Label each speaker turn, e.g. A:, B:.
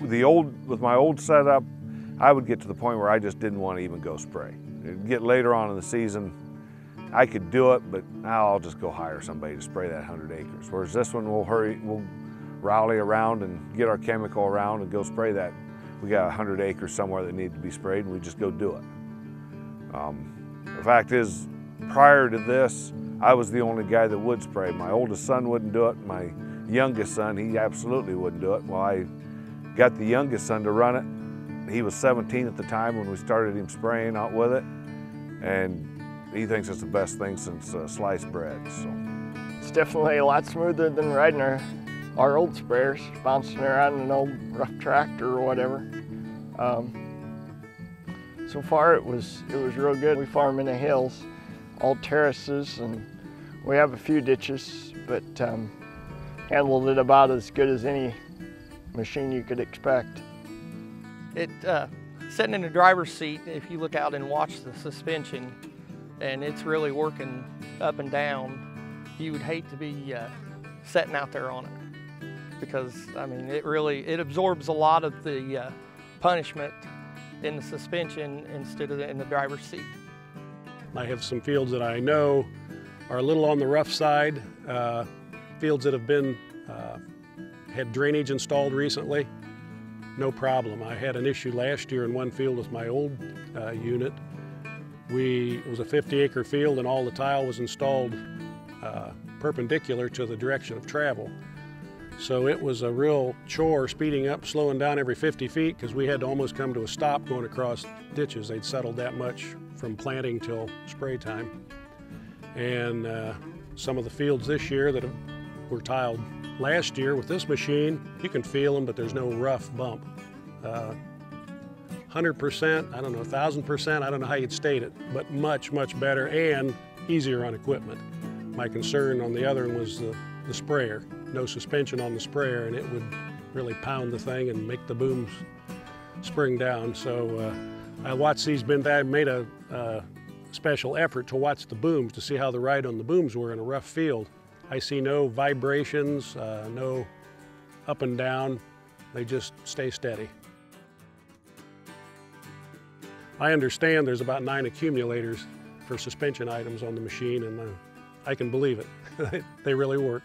A: with my old setup, I would get to the point where I just didn't want to even go spray. It'd get later on in the season, I could do it, but now I'll just go hire somebody to spray that 100 acres. Whereas this one, we'll rally around and get our chemical around and go spray that. We got 100 acres somewhere that need to be sprayed, and we just go do it. The fact is, prior to this, I was the only guy that would spray. My oldest son wouldn't do it. My youngest son, he absolutely wouldn't do it. Well, I got the youngest son to run it. He was 17 at the time when we started him spraying out with it, and he thinks it's the best thing since sliced bread. So
B: it's definitely a lot smoother than riding our old sprayers, bouncing around an old rough tractor or whatever. So far it was real good. We farm in the hills, all terraces, and we have a few ditches, but handled it about as good as any machine you could expect.
C: Sitting in the driver's seat, if you look out and watch the suspension, and it's really working up and down, you would hate to be sitting out there on it, because I mean it absorbs a lot of the punishment in the suspension instead of in the driver's seat.
D: I have some fields that I know are a little on the rough side, fields that have been had drainage installed recently. No problem. I had an issue last year in one field with my old unit. It was a 50-acre field, and all the tile was installed perpendicular to the direction of travel. So it was a real chore speeding up, slowing down every 50 feet, because we had to almost come to a stop going across ditches. They'd settled that much from planting till spray time. And some of the fields this year that were tiled last year with this machine, you can feel them, but there's no rough bump. 100%, I don't know, 1,000%, I don't know how you'd state it, but much, much better and easier on equipment. My concern on the other one was the sprayer. No suspension on the sprayer, and it would really pound the thing and make the booms spring down. So I watched these, I made a special effort to watch the booms to see how the ride on the booms were in a rough field. I see no vibrations, no up and down. They just stay steady. I understand there's about 9 accumulators for suspension items on the machine, and I can believe it. They really work.